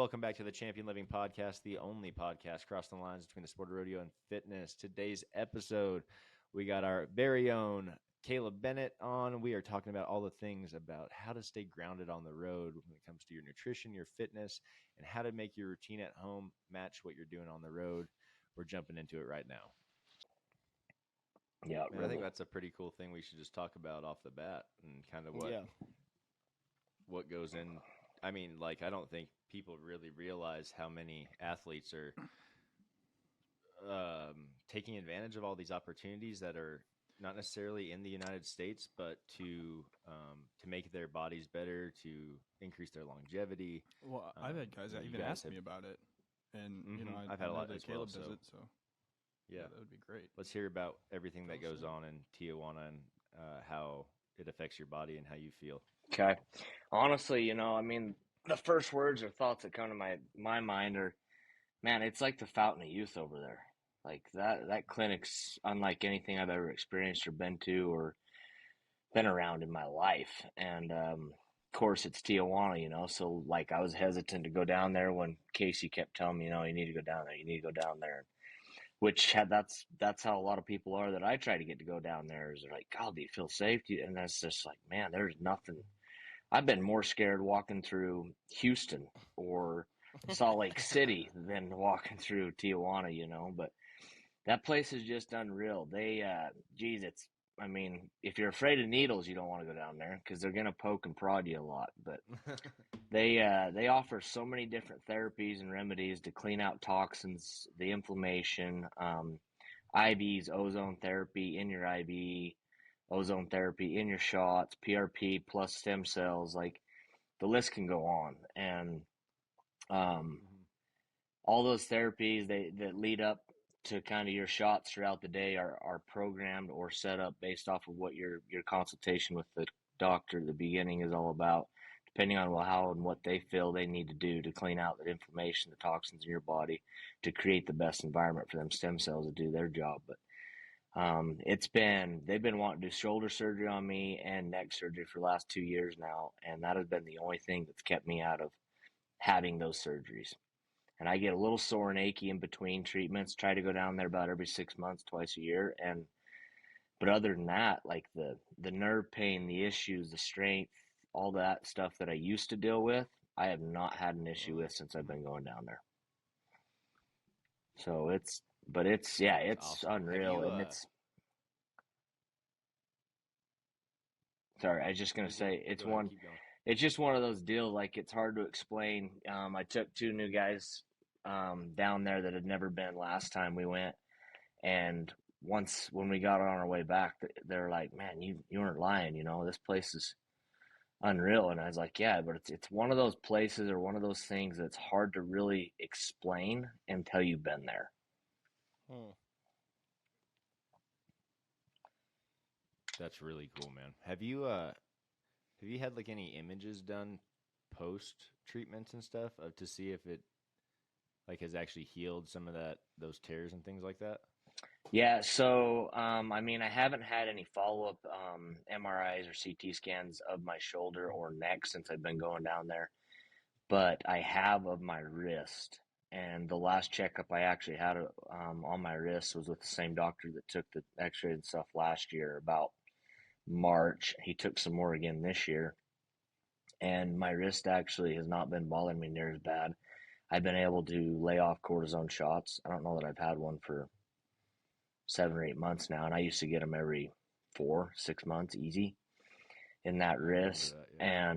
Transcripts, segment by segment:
welcome back to the Champion Living podcast, the only podcast crossing the lines between the sport of rodeo and fitness. Today's episode, we got our very own Caleb Bennett on. We are talking about all the things about how to stay grounded on the road when it comes to your nutrition, your fitness, and how to make your routine at home match what you're doing on the road. We're jumping into it right now. Yeah, I think that's a pretty cool thing we should just talk about off the bat and kind of what goes in. I mean, like, I don't think people really realize how many athletes are taking advantage of all these opportunities that are not necessarily in the United States, but to make their bodies better, to increase their longevity. Well, I've had guys that even asked me about it, and I've had a lot as Caleb well, does it, so yeah, that would be great. Let's hear about everything that goes on in Tijuana and how it affects your body and how you feel. Okay. Honestly, I mean, the first words or thoughts that come to my mind are, man, it's like the fountain of youth over there. Like that clinic's unlike anything I've ever experienced or been to or been around in my life. And of course, it's Tijuana, so like I was hesitant to go down there when Casey kept telling me, you need to go down there, you need to go down there. Which that's how a lot of people are that I try to get to go down there. Is they're like, God, do you feel safe? And that's just like, man, there's nothing. I've been more scared walking through Houston or Salt Lake City than walking through Tijuana, but that place is just unreal. They, I mean, if you're afraid of needles, you don't want to go down there because they're going to poke and prod you a lot. But they offer so many different therapies and remedies to clean out toxins, the inflammation, IVs, ozone therapy in your IV, ozone therapy in your shots, PRP plus stem cells. Like the list can go on. And all those therapies that lead up to kind of your shots throughout the day are programmed or set up based off of what your consultation with the doctor at the beginning is all about, depending on how and what they feel they need to do to clean out the inflammation, the toxins in your body to create the best environment for them stem cells to do their job. But they've been wanting to do shoulder surgery on me and neck surgery for the last 2 years now. And that has been the only thing that's kept me out of having those surgeries. And I get a little sore and achy in between treatments, try to go down there about every 6 months, twice a year. But other than that, like the nerve pain, the issues, the strength, all that stuff that I used to deal with, I have not had an issue with since I've been going down there. So it's awesome. Unreal. And sorry, I was just going to say, it's just one of those deals. Like, it's hard to explain. I took 2 new guys down there that had never been last time we went. And once when we got on our way back, they're like, man, you weren't lying. This place is unreal. And I was like, yeah, but it's one of those places or one of those things that's hard to really explain until you've been there. That's really cool, man. Have you had like any images done post treatments and stuff to see if it like has actually healed some of those tears and things like that? Yeah, so I mean, I haven't had any follow-up MRIs or CT scans of my shoulder or neck since I've been going down there, but I have of my wrist. And the last checkup I actually had on my wrist was with the same doctor that took the x-rays and stuff last year, about March. He took some more again this year. And my wrist actually has not been bothering me near as bad. I've been able to lay off cortisone shots. I don't know that I've had one for 7 or 8 months now. And I used to get them every 4-6 months easy in that wrist. That, yeah.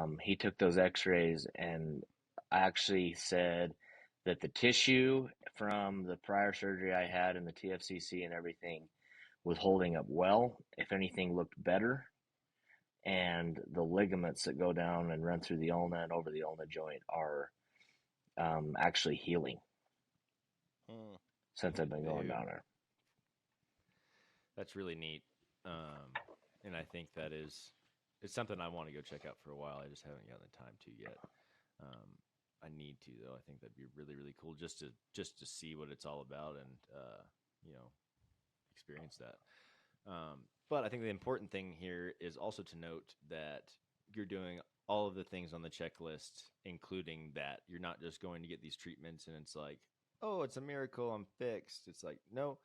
And he took those x-rays and actually said that the tissue from the prior surgery I had and the TFCC and everything was holding up well. If anything, looked better. And the ligaments that go down and run through the ulna and over the ulna joint are actually healing since I've been going down there. That's really neat. And I think it's something I want to go check out for a while. I just haven't gotten the time to yet. I need to, though. I think that'd be really, really cool just to see what it's all about and experience that. But I think the important thing here is also to note that you're doing all of the things on the checklist, including that. You're not just going to get these treatments and it's like, oh, it's a miracle, I'm fixed. It's like, no,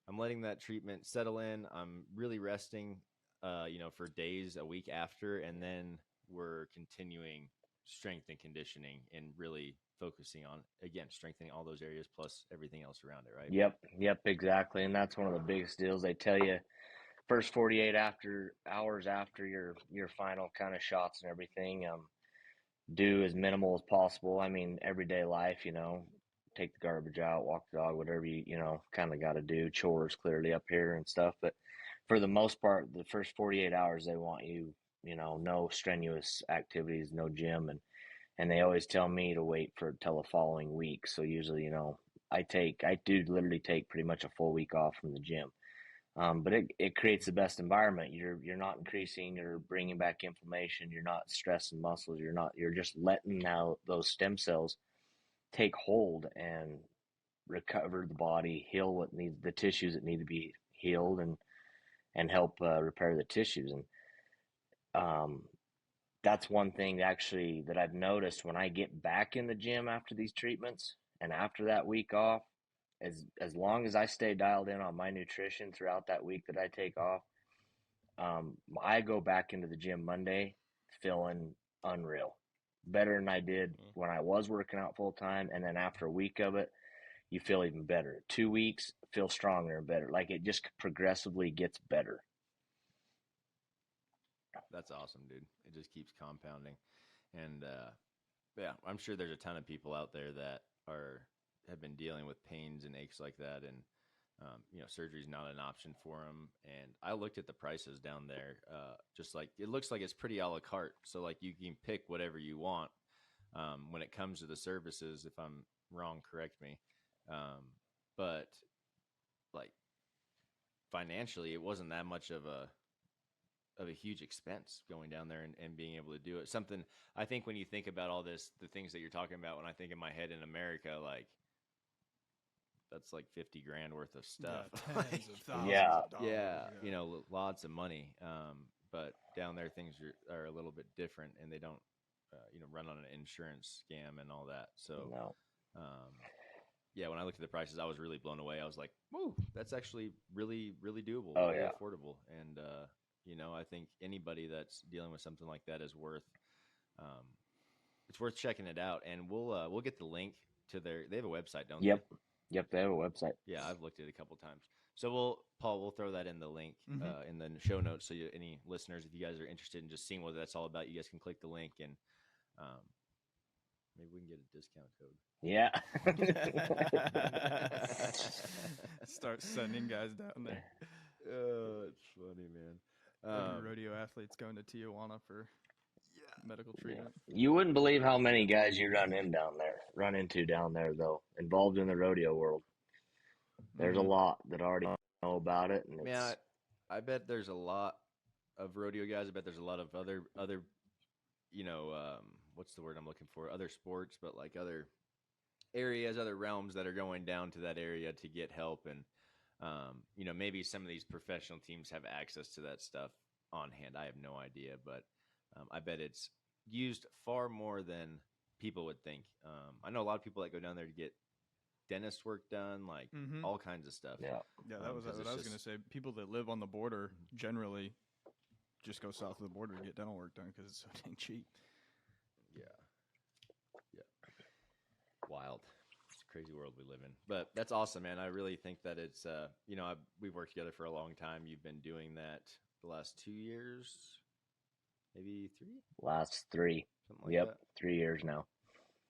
I'm letting that treatment settle in. I'm really resting, for days, a week after, and then we're continuing strength and conditioning and really focusing on, again, strengthening all those areas plus everything else around it, right? Yep, exactly. And that's one of the biggest deals. They tell you first 48 hours after your final kind of shots and everything, do as minimal as possible. I mean, everyday life, take the garbage out, walk the dog, whatever you kind of got to do, chores clearly up here and stuff. But for the most part, the first 48 hours, they want you, no strenuous activities, no gym. And they always tell me to wait till the following week. So usually, I do literally take pretty much a full week off from the gym. But it creates the best environment. You're not increasing, you're bringing back inflammation, you're not stressing muscles, you're just letting now those stem cells take hold and recover the body, heal what needs, the tissues that need to be healed, and help repair the tissues. And that's one thing actually that I've noticed when I get back in the gym after these treatments and after that week off. As long as I stay dialed in on my nutrition throughout that week that I take off, I go back into the gym Monday feeling unreal, better than I did when I was working out full time. And then after a week of it, you feel even better. 2 weeks, feel stronger and better. Like it just progressively gets better. That's awesome, dude. It just keeps compounding. And I'm sure there's a ton of people out there that have been dealing with pains and aches like that, and surgery is not an option for them. And I looked at the prices down there, just like it looks like it's pretty a la carte. So like you can pick whatever you want when it comes to the services. If I'm wrong, correct me. But like financially, it wasn't that much of a huge expense going down there and being able to do it. Something I think when you think about all this, the things that you're talking about, when I think in my head in America, like that's like 50 grand worth of stuff. Yeah, tens of thousands of dollars. Yeah, lots of money. But down there things are a little bit different, and they don't, run on an insurance scam and all that. So, no. When I looked at the prices, I was really blown away. I was like, whoa, that's actually really, really doable, really affordable. And, I think anybody that's dealing with something like that is worth, it's worth checking it out. And we'll get the link to they have a website, don't they? Yep, they have a website. Yeah, I've looked at it a couple times. So we'll throw that in the link in the show notes. So any listeners, if you guys are interested in just seeing what that's all about, you guys can click the link and maybe we can get a discount code. Yeah. Start sending guys down there. Oh, it's funny, man. Rodeo athletes going to Tijuana for medical treatment. Yeah. You wouldn't believe how many guys you run into down there, though, involved in the rodeo world. There's a lot that already know about it. And I bet there's a lot of rodeo guys. I bet there's a lot of other what's the word I'm looking for? Other sports, but like other areas, other realms that are going down to that area to get help. And, maybe some of these professional teams have access to that stuff on hand. I have no idea, but I bet it's used far more than people would think. I know a lot of people that go down there to get dentist work done, like all kinds of stuff. Yeah, that was what I was going to say. People that live on the border generally just go south of the border to get dental work done because it's so dang cheap. Yeah. Wild. It's a crazy world we live in. But that's awesome, man. I really think that it's, we've worked together for a long time. You've been doing that the last 2 years, maybe 3? Last 3. Something like that. 3 years now.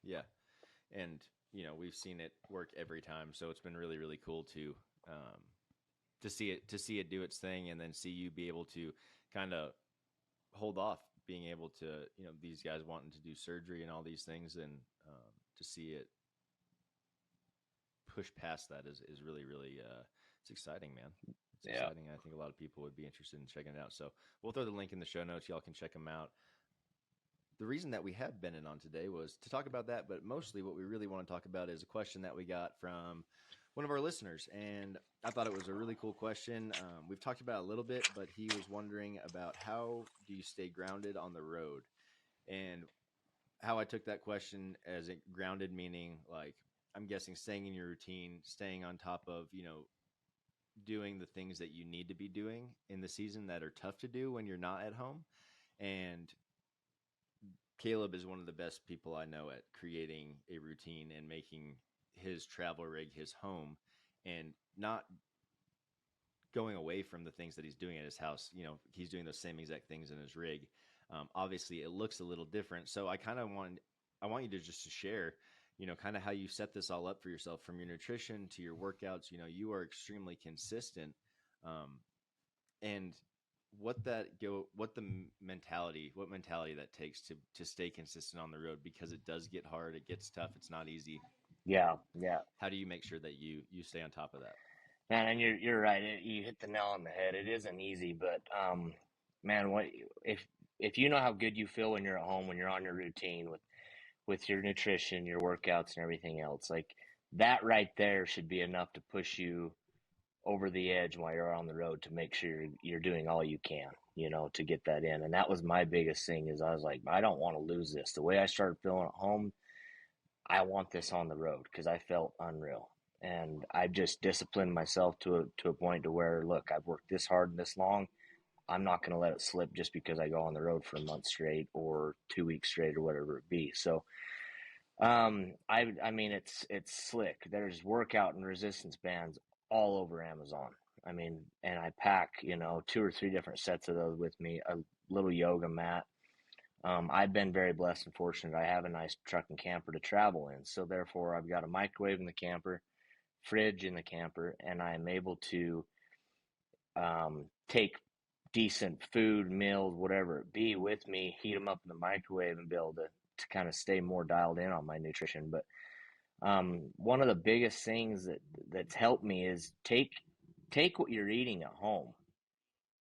Yeah. And, we've seen it work every time. So it's been really, really cool to see it do its thing, and then see you be able to kind of hold off being able to, these guys wanting to do surgery and all these things, and to see it push past that is really, really, it's exciting, man. It's exciting. I think a lot of people would be interested in checking it out. So we'll throw the link in the show notes. Y'all can check them out. The reason that we had Bennett on today was to talk about that, but mostly what we really want to talk about is a question that we got from one of our listeners, and I thought it was a really cool question. We've talked about it a little bit, but he was wondering about how do you stay grounded on the road? And how I took that question as it grounded, meaning like, I'm guessing staying in your routine, staying on top of, doing the things that you need to be doing in the season that are tough to do when you're not at home. And Caleb is one of the best people I know at creating a routine and making his travel rig his home and not going away from the things that he's doing at his house. He's doing those same exact things in his rig. Obviously it looks a little different. So I want you to just to share, kind of how you set this all up for yourself, from your nutrition to your workouts. You are extremely consistent. And what mentality that takes to stay consistent on the road, because it does get hard. It gets tough. It's not easy. Yeah. How do you make sure that you stay on top of that? Man, and you're right. You hit the nail on the head. It isn't easy, but man, if you know how good you feel when you're at home, when you're on your routine with your nutrition, your workouts, and everything else, like that right there should be enough to push you over the edge while you're on the road, to make sure you're doing all you can, to get that in. And that was my biggest thing, is I was like, I don't want to lose this. The way I started feeling at home, I want this on the road, because I felt unreal. And I just disciplined myself to a point to where, look, I've worked this hard and this long. I'm not going to let it slip just because I go on the road for a month straight or 2 weeks straight or whatever it be. So, I mean, it's slick. There's workout and resistance bands all over Amazon. I mean, and I pack, 2 or 3 different sets of those with me, a little yoga mat. I've been very blessed and fortunate. I have a nice truck and camper to travel in. So therefore I've got a microwave in the camper, fridge in the camper, and I am able to take decent food, meals, whatever it be, with me, heat them up in the microwave, and be able to kind of stay more dialed in on my nutrition. But one of the biggest things that's helped me is take what you're eating at home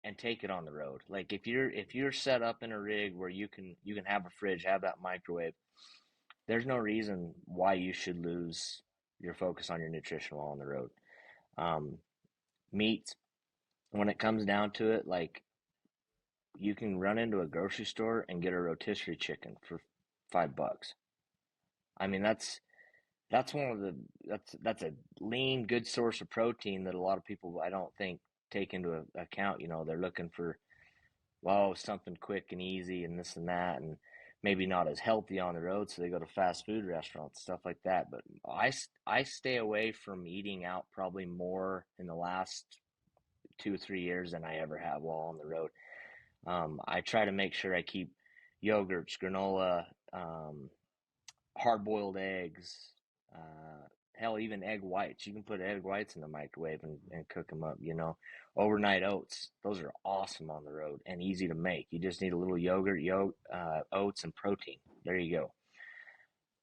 and take it on the road. Like if you're set up in a rig where you can have a fridge, have that microwave, there's no reason why you should lose your focus on your nutrition while on the road. Meats, when it comes down to it, like you can run into a grocery store and get a rotisserie chicken for $5. I mean, that's a lean, good source of protein that a lot of people, I don't think, take into account. They're looking for, something quick and easy and this and that, and maybe not as healthy on the road, so they go to fast food restaurants, stuff like that. But I stay away from eating out probably more in the last 2 or 3 years than I ever have while on the road. I try to make sure I keep yogurts, granola, hard-boiled eggs, hell, even egg whites. You can put egg whites in the microwave and cook them up, Overnight oats, those are awesome on the road and easy to make. You just need a little yogurt, oats, and protein. There you go.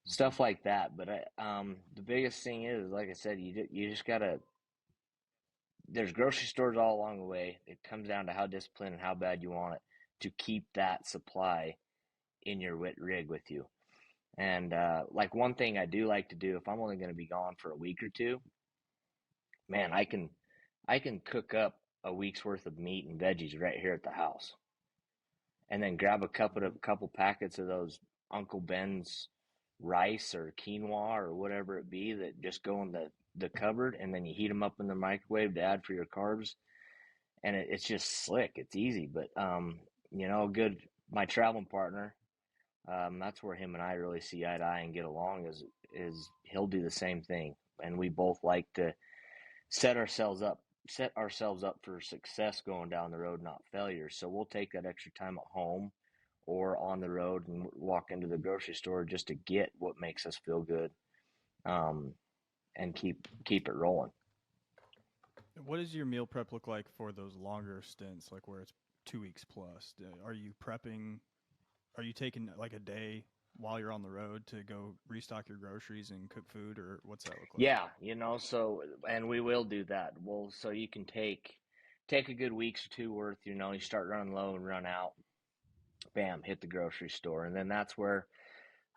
Stuff like that. But the biggest thing is, like I said, you just got to, there's grocery stores all along the way. It comes down to how disciplined and how bad you want it to keep that supply in your rig with you. And like one thing I do like to do, if I'm only going to be gone for a week or two, man, I can cook up a week's worth of meat and veggies right here at the house, and then grab a couple packets of those Uncle Ben's rice or quinoa or whatever it be that just go in the cupboard, and then you heat them up in the microwave to add for your carbs, and it's just slick. It's easy, but my traveling partner, that's where him and I really see eye to eye and get along, is he'll do the same thing, and we both like to set ourselves up for success going down the road, not failure. So we'll take that extra time at home or on the road and walk into the grocery store just to get what makes us feel good, and keep it rolling. What does your meal prep look like for those longer stints, like where it's 2 weeks plus? Are you prepping? Are you taking like a day while you're on the road to go restock your groceries and cook food, or what's that look like? Yeah, so, and we will do that. Well, so you can take a good week's or 2 worth, you start running low and run out, bam, hit the grocery store. And then that's where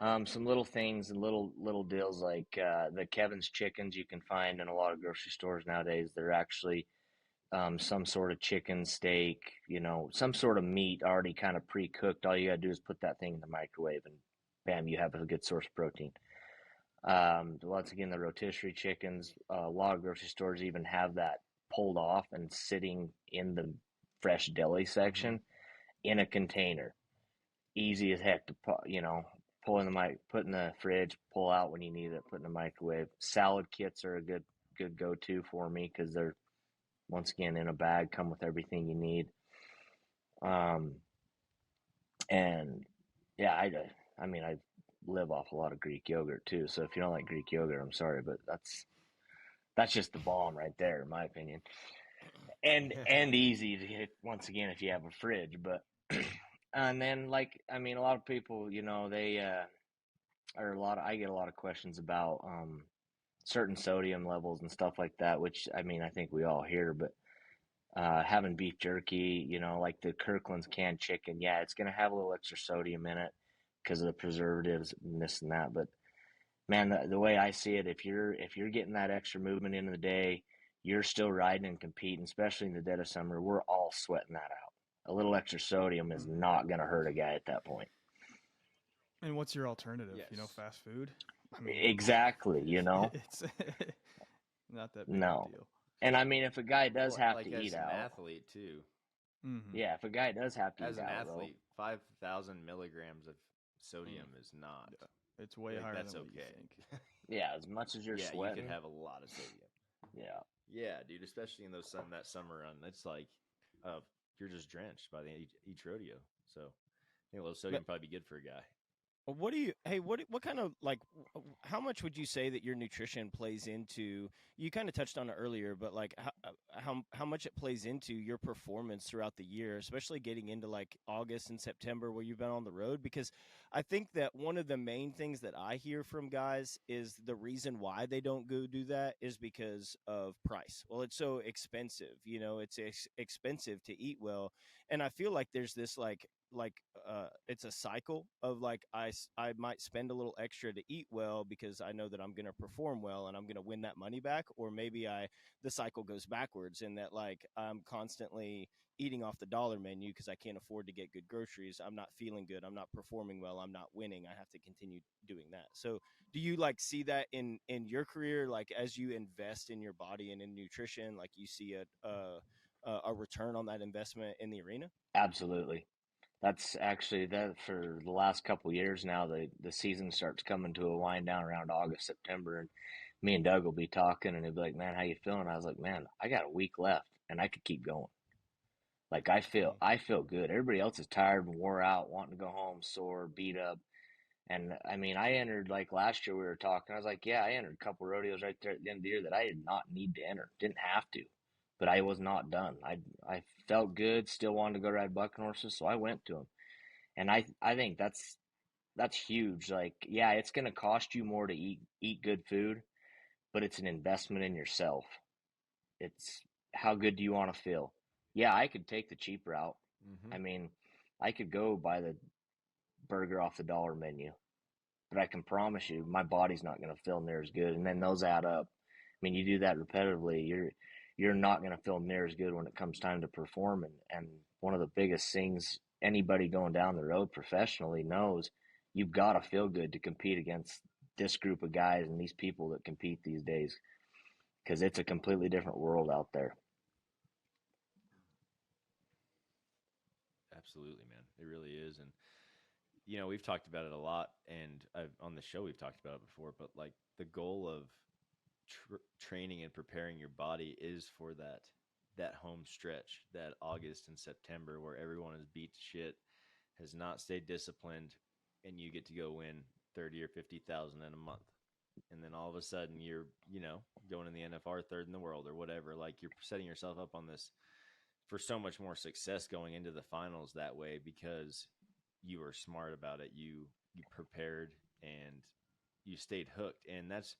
some little things and little deals like the Kevin's chickens you can find in a lot of grocery stores nowadays. They're actually some sort of chicken, steak, some sort of meat already kind of pre-cooked. All you gotta do is put that thing in the microwave, and bam, you have a good source of protein. Once again, the rotisserie chickens, a lot of grocery stores even have that pulled off and sitting in the fresh deli section in a container. Easy as heck to pull in the put in the fridge, pull out when you need it, put in the microwave. Salad kits are a good go-to for me because they're, once again, in a bag, come with everything you need. And yeah, I mean, I live off a lot of Greek yogurt too. So if you don't like Greek yogurt, I'm sorry, but that's just the bomb right there, in my opinion. And easy to get, once again, if you have a fridge. But and then, like, I mean, a lot of people, they I get a lot of questions about certain sodium levels and stuff like that, which, I mean, I think we all hear. But having beef jerky, like the Kirkland's canned chicken, yeah, it's gonna have a little extra sodium in it because of the preservatives and this and that. But man, the way I see it, if you're getting that extra movement into the day, you're still riding and competing, especially in the dead of summer. We're all sweating that out. A little extra sodium is not going to hurt a guy at that point. And what's your alternative? Yes. Fast food? I mean, exactly, it's not that big of a deal. And I mean, if a guy does have to eat out, as an athlete too. Yeah, if a guy does have to as eat an out, athlete, 5,000 milligrams of sodium is not. It's way higher that's than okay. what you think. Yeah, as much as you're sweating, you could have a lot of sodium. Yeah. Yeah, dude, especially in that summer run. It's like you're just drenched by each rodeo. So I think a little sodium would probably be good for a guy. What kind of, like, how much would you say that your nutrition plays into, you kind of touched on it earlier, but like how much it plays into your performance throughout the year, especially getting into like August and September where you've been on the road? Because I think that one of the main things that I hear from guys is the reason why they don't go do that is because of price. Well, it's so expensive, it's expensive to eat well. And I feel like there's this it's a cycle of like I might spend a little extra to eat well because I know that I'm going to perform well and I'm going to win that money back, or maybe the cycle goes backwards in that like I'm constantly eating off the dollar menu because I can't afford to get good groceries. I'm not feeling good. I'm not performing well. I'm not winning. I have to continue doing that. So do you like see that in your career, like as you invest in your body and in nutrition, like you see a return on that investment in the arena? Absolutely. That's actually that for the last couple of years now. The season starts coming to a wind down around August, September, and me and Doug will be talking, and he'll be like, "Man, how you feeling?" I was like, "Man, I got a week left, and I could keep going. Like I feel good. Everybody else is tired and wore out, wanting to go home, sore, beat up." And I mean, I entered, like last year we were talking. I was like, "Yeah, I entered a couple rodeos right there at the end of the year that I did not need to enter, didn't have to." But I was not done. I felt good, still wanted to go ride bucking horses, so I went to them. And I think that's huge. Like, yeah, it's going to cost you more to eat good food, but it's an investment in yourself. It's how good do you want to feel? Yeah, I could take the cheap route. I mean, I could go buy the burger off the dollar menu, but I can promise you my body's not going to feel near as good. And then those add up. I mean, you do that repetitively, you're not going to feel near as good when it comes time to perform. And one of the biggest things anybody going down the road professionally knows, you've got to feel good to compete against this group of guys and these people that compete these days, because it's a completely different world out there. Absolutely, man. It really is. And, we've talked about it a lot, and on the show we've talked about it before, but like the goal of training and preparing your body is for that home stretch, that August and September where everyone is beat to shit, has not stayed disciplined, and you get to go win 30 or 50,000 in a month. And then all of a sudden you're, going in the NFR third in the world or whatever. Like, you're setting yourself up on this for so much more success going into the finals that way because you were smart about it. You prepared and you stayed hooked. And that's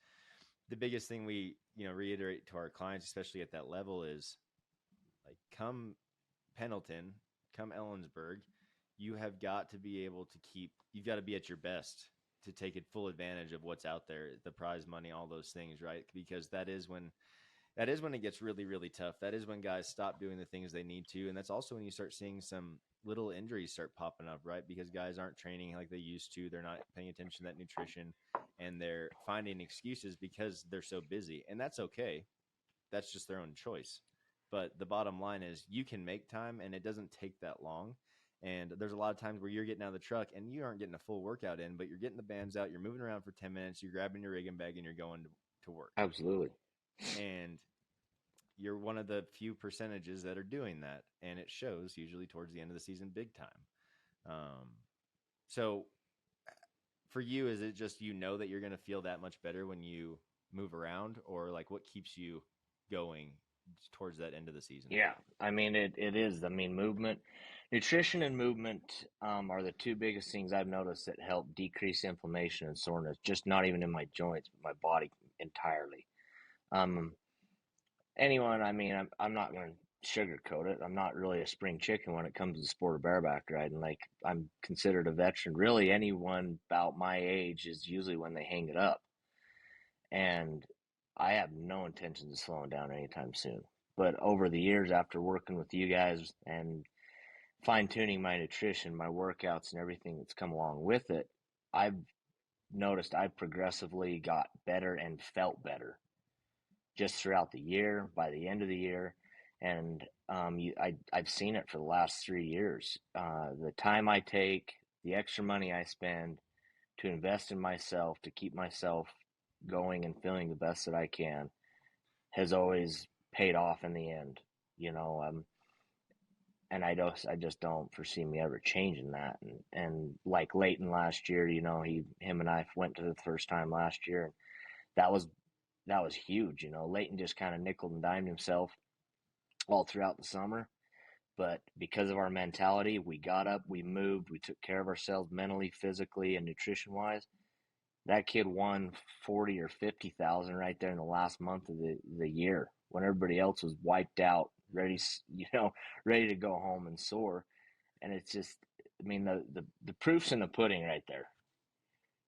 the biggest thing we, reiterate to our clients, especially at that level, is like, come Pendleton, come Ellensburg, you have got to be able to you've got to be at your best to take full advantage of what's out there, the prize money, all those things, right? Because that is when that is when it gets really, really tough. That is when guys stop doing the things they need to. And that's also when you start seeing some little injuries start popping up, right? Because guys aren't training like they used to. They're not paying attention to that nutrition, and they're finding excuses because they're so busy. And that's okay. That's just their own choice. But the bottom line is you can make time, and it doesn't take that long. And there's a lot of times where you're getting out of the truck and you aren't getting a full workout in, but you're getting the bands out, you're moving around for 10 minutes, you're grabbing your rigging bag, and you're going to work. Absolutely. And you're one of the few percentages that are doing that, and it shows usually towards the end of the season big time. So for you, is it just that you're going to feel that much better when you move around, or like what keeps you going towards that end of the season? Yeah, I mean, it is. I mean, movement, nutrition and movement are the two biggest things I've noticed that help decrease inflammation and soreness, just not even in my joints, but my body entirely. I mean, I'm not going to sugarcoat it. I'm not really a spring chicken when it comes to the sport of bareback riding. Like, I'm considered a veteran. Really, anyone about my age is usually when they hang it up. And I have no intentions of slowing down anytime soon. But over the years, after working with you guys and fine-tuning my nutrition, my workouts, and everything that's come along with it, I've noticed I've progressively got better and felt better just throughout the year, by the end of the year. And I've seen it for the last 3 years. The time I take, the extra money I spend to invest in myself, to keep myself going and feeling the best that I can, has always paid off in the end, and I just don't foresee me ever changing that. And like Leighton last year, him and I went to the first time last year, and that was huge. Leighton just kind of nickel and dimed himself all throughout the summer, but because of our mentality, we got up, we moved, we took care of ourselves mentally, physically, and nutrition wise. That kid won 40 or 50,000 right there in the last month of the year, when everybody else was wiped out, ready to go home and sore. And it's just, I mean, the proof's in the pudding right there.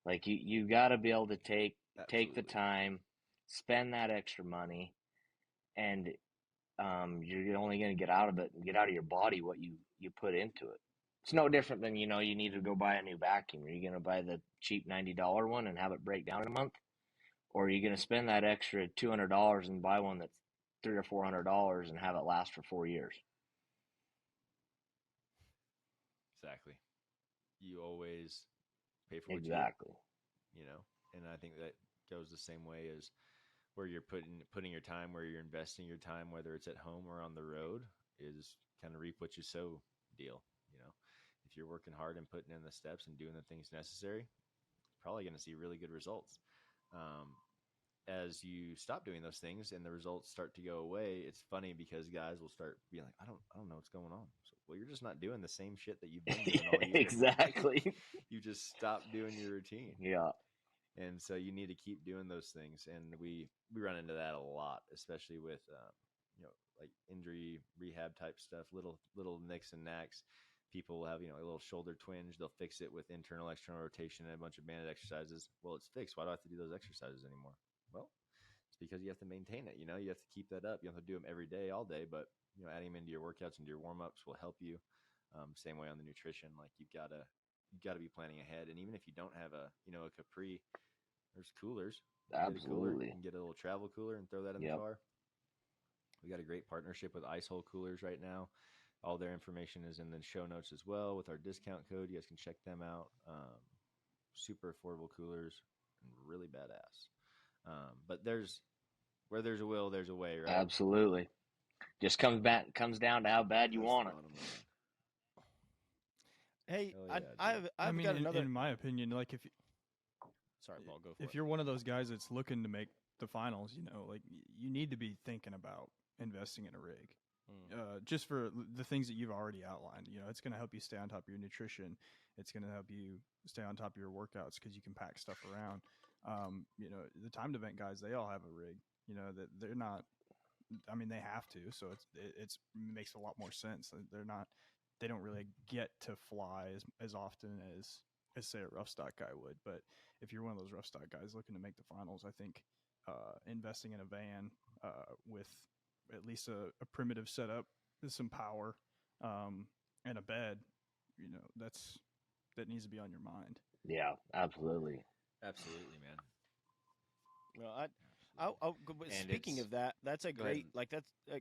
Like, you got to be able to take the time, spend that extra money, and you're only going to get out of your body what you put into it. It's no different than, you need to go buy a new vacuum. Are you going to buy the cheap $90 one and have it break down in a month? Or are you going to spend that extra $200 and buy one that's $300 or $400 and have it last for 4 years? Exactly. You always pay for what exactly. you get, and I think that goes the same way as where you're putting your time, where you're investing your time, whether it's at home or on the road, is kind of reap what you sow deal. If you're working hard and putting in the steps and doing the things necessary, probably going to see really good results. As you stop doing those things and the results start to go away, it's funny because guys will start being like, I don't know what's going on. So, well, you're just not doing the same shit that you've been doing all year. Exactly. You just stopped doing your routine. Yeah. And so you need to keep doing those things. And we run into that a lot, especially with, like injury rehab type stuff, little nicks and knacks. People will have, a little shoulder twinge. They'll fix it with internal, external rotation and a bunch of banded exercises. Well, it's fixed. Why do I have to do those exercises anymore? Well, it's because you have to maintain it. You have to keep that up. You have to do them every day, all day. But, adding them into your workouts and your warm-ups will help you. Same way on the nutrition. Like, you've got to be planning ahead. And even if you don't have a Capri, there's coolers. Absolutely. You can get a little travel cooler and throw that in the car. We got a great partnership with Icehole Coolers right now. All their information is in the show notes as well with our discount code. You guys can check them out. Super affordable coolers and really badass. But where there's a will, there's a way, right? Absolutely. Just comes down to how bad you want it. Hey, yeah, I've got another. In my opinion, like Sorry, Paul, go for it. if you're one of those guys that's looking to make the finals, like you need to be thinking about investing in a rig. Just for the things that you've already outlined. It's going to help you stay on top of your nutrition. It's going to help you stay on top of your workouts because you can pack stuff around. The timed event guys, they all have a rig. That they're not. I mean, they have to. So it makes a lot more sense. They don't really get to fly as often as say a rough stock guy would. But if you're one of those rough stock guys looking to make the finals, I think investing in a van with at least a primitive setup, with some power, and a bed, that needs to be on your mind. Yeah, absolutely. Absolutely, man. Well, speaking of that, that's a great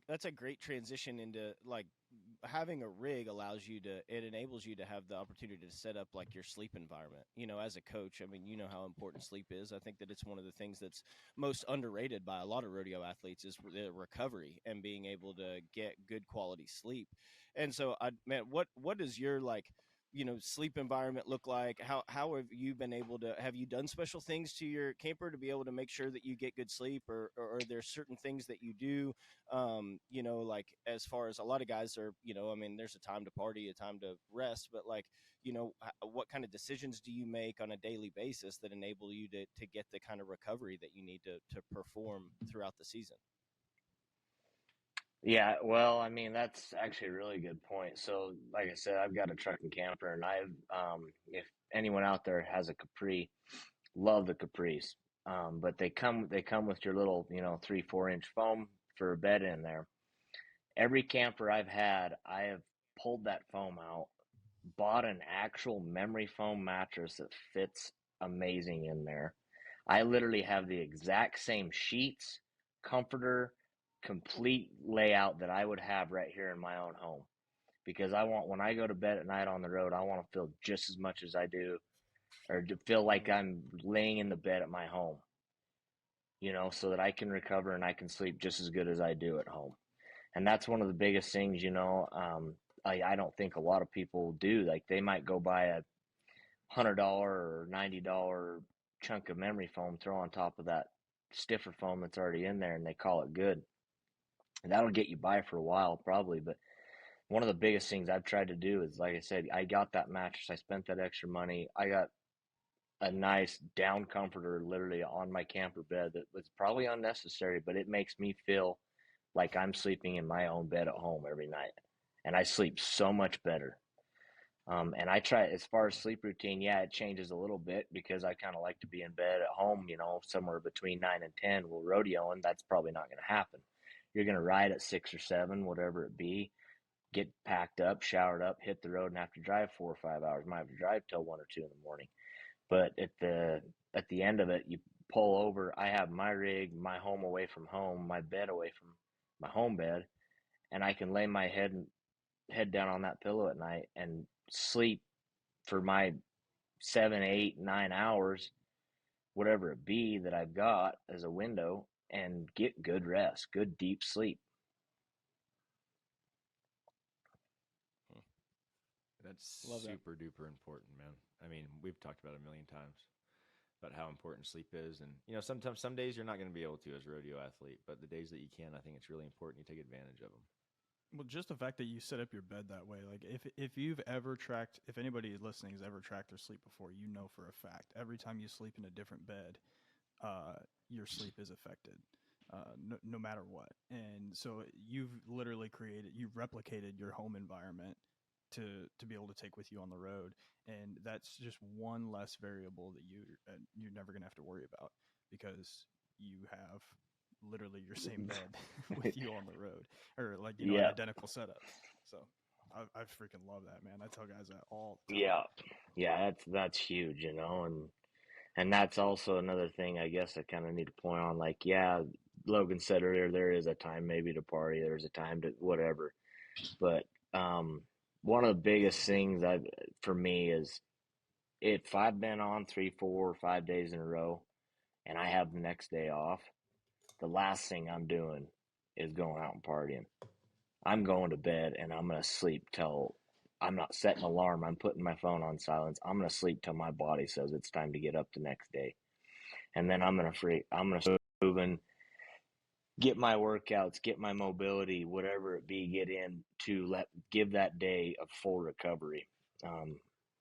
that's a great transition into like having a rig enables you to have the opportunity to set up like your sleep environment. As a coach, I mean, how important sleep is. I think that it's one of the things that's most underrated by a lot of rodeo athletes is the recovery and being able to get good quality sleep. And so, what is your sleep environment look like? How have you been able to, have you done special things to your camper to be able to make sure that you get good sleep, or are there certain things that you do, like as far as a lot of guys are, there's a time to party, a time to rest, but what kind of decisions do you make on a daily basis that enable you to get the kind of recovery that you need to perform throughout the season? Yeah, well, I mean, that's actually a really good point. So, like I said, I've got a truck and camper, and if anyone out there has a Capri, love the Capris. But they come with your little, 3-4 inch foam for a bed in there. Every camper I've had, I have pulled that foam out, bought an actual memory foam mattress that fits amazing in there. I literally have the exact same sheets, comforter, complete layout that I would have right here in my own home, because when I go to bed at night on the road, I want to feel just as much as I do, or to feel like I'm laying in the bed at my home, so that I can recover and I can sleep just as good as I do at home. And that's one of the biggest things, I don't think a lot of people do. Like, they might go buy a $100 or $90 chunk of memory foam, throw on top of that stiffer foam that's already in there, and they call it good. And that'll get you by for a while, probably. But one of the biggest things I've tried to do is, like I said, I got that mattress. I spent that extra money. I got a nice down comforter literally on my camper bed that was probably unnecessary, but it makes me feel like I'm sleeping in my own bed at home every night. And I sleep so much better. And I try, as far as sleep routine, yeah, it changes a little bit, because I kind of like to be in bed at home, somewhere between 9 and 10. Well, rodeo, and that's probably not going to happen. You're going to ride at 6 or 7, whatever it be, get packed up, showered up, hit the road, and have to drive 4 or 5 hours. Might have to drive till 1 or 2 in the morning. But at the end of it, you pull over. I have my rig, my home away from home, my bed away from my home bed, and I can lay my head down on that pillow at night and sleep for my 7, 8, 9 hours, whatever it be that I've got as a window, and get good rest, good deep sleep. That's super duper important, man. I mean, we've talked about it a million times about how important sleep is, and sometimes, some days you're not going to be able to as a rodeo athlete, but the days that you can, I think it's really important you take advantage of them. Well, just the fact that you set up your bed that way, like if you've ever tracked, if anybody listening has ever tracked their sleep before, for a fact, every time you sleep in a different bed, your sleep is affected, no matter what. And so you've replicated your home environment to be able to take with you on the road, and that's just one less variable that you're never going to have to worry about, because you have literally your same bed with you on the road, or an identical setup. So I freaking love that, man. I tell guys that all the time. Yeah, that's huge, and that's also another thing I guess I kind of need to point on. Like, yeah, Logan said earlier, there is a time maybe to party, there's a time to whatever, but one of the biggest things for me is, if I've been on 3, 4, or 5 days in a row and I have the next day off, the last thing I'm doing is going out and partying. I'm going to bed and I'm going to sleep till, I'm not setting an alarm. I'm putting my phone on silence. I'm going to sleep till my body says it's time to get up the next day. And then I'm going to move and get my workouts, get my mobility, whatever it be, get in to give that day a full recovery.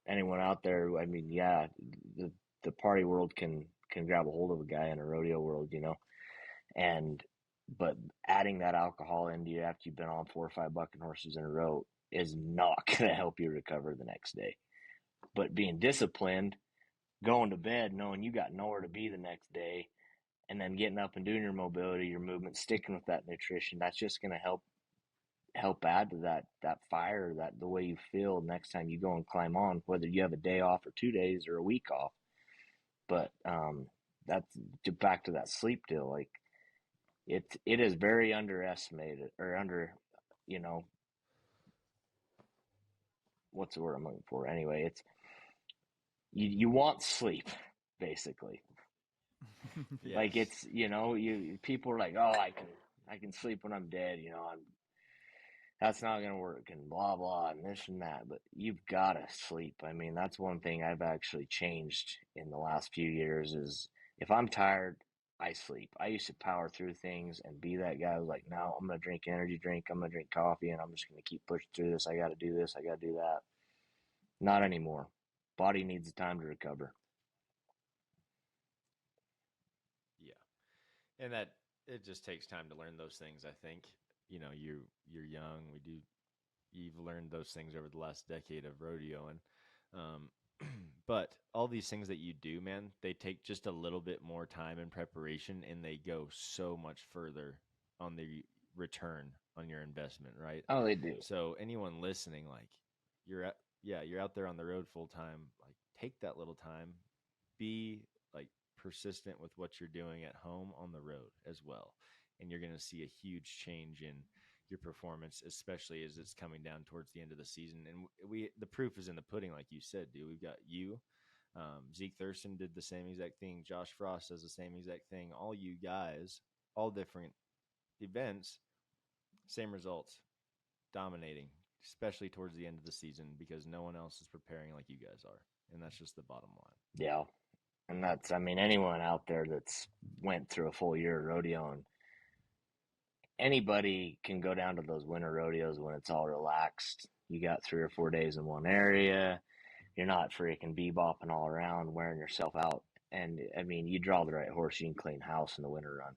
Anyone out there, I mean, yeah, the party world can grab a hold of a guy in a rodeo world, but adding that alcohol into you after you've been on 4 or 5 bucking horses in a row is not going to help you recover the next day. But being disciplined, going to bed knowing you got nowhere to be the next day, and then getting up and doing your mobility, your movement, sticking with that nutrition, that's just going to help add to that fire, that the way you feel next time you go and climb on, whether you have a day off or 2 days or a week off. But that's back to that sleep deal. Like it is very underestimated, or under, what's the word I'm looking for? Anyway, it's you want sleep, basically. Yes. Like it's, people are like, oh, I can sleep when I'm dead, that's not going to work and blah, blah, and this and that. But you've got to sleep. I mean, that's one thing I've actually changed in the last few years is if I'm tired, I sleep. I used to power through things and be that guy who's like, no, I'm going to drink energy drink. I'm going to drink coffee and I'm just going to keep pushing through this. I got to do this. I got to do that. Not anymore. Body needs time to recover. Yeah. And that it just takes time to learn those things, I think. You're young. You've learned those things over the last decade of rodeoing. But all these things that you do, man, they take just a little bit more time and preparation, and they go so much further on the return on your investment, right? Oh, they do. So anyone listening, like you're out there on the road full time, like take that little time, be like persistent with what you're doing at home on the road as well. And you're going to see a huge change in your performance, especially as it's coming down towards the end of the season. And the proof is in the pudding, like you said, dude. We've got you. Zeke Thurston did the same exact thing. Josh Frost does the same exact thing. All you guys, all different events, same results, dominating, especially towards the end of the season because no one else is preparing like you guys are. And that's just the bottom line. Yeah. And that's, anyone out there that's went through a full year of rodeo, and anybody can go down to those winter rodeos when it's all relaxed. You got 3 or 4 days in one area. You're not freaking bebopping all around, wearing yourself out. And, you draw the right horse, you can clean house in the winter run.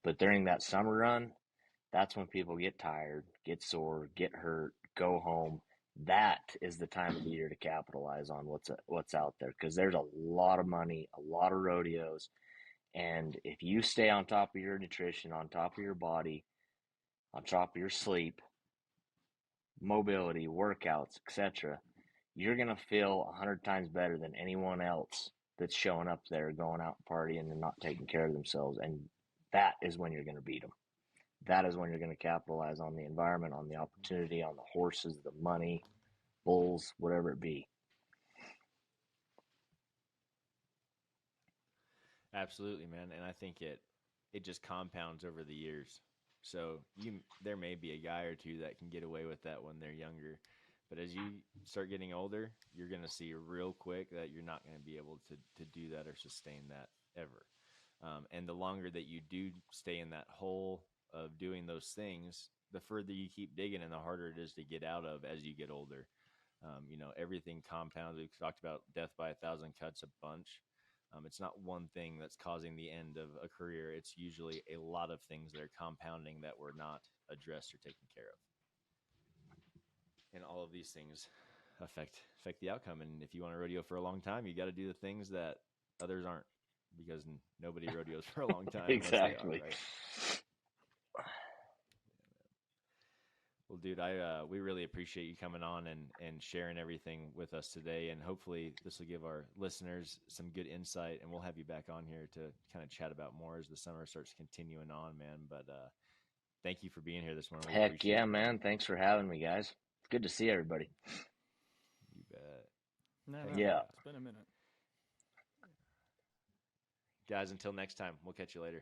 But during that summer run, that's when people get tired, get sore, get hurt, go home. That is the time of the year to capitalize on what's out there, because there's a lot of money, a lot of rodeos. And if you stay on top of your nutrition, on top of your body, on top of your sleep, mobility, workouts, etc., you're going to feel 100 times better than anyone else that's showing up there, going out partying and not taking care of themselves. And that is when you're going to beat them. That is when you're going to capitalize on the environment, on the opportunity, on the horses, the money, bulls, whatever it be. Absolutely, man. And I think it just compounds over the years. So there may be a guy or two that can get away with that when they're younger. But as you start getting older, you're going to see real quick that you're not going to be able to do that or sustain that ever. And the longer that you do stay in that hole of doing those things, the further you keep digging and the harder it is to get out of as you get older. Everything compounds. We've talked about death by 1,000 cuts a bunch. It's not one thing that's causing the end of a career. It's usually a lot of things that are compounding that were not addressed or taken care of. And all of these things affect the outcome. And if you want to rodeo for a long time, you got to do the things that others aren't, because nobody rodeos for a long time. Exactly. Are, right? Well, dude, we really appreciate you coming on and sharing everything with us today. And hopefully this will give our listeners some good insight, and we'll have you back on here to kind of chat about more as the summer starts continuing on, man. But thank you for being here this morning. Heck yeah, man. Thanks for having me, guys. It's good to see everybody. You bet. No, yeah. It's been a minute. Guys, until next time, we'll catch you later.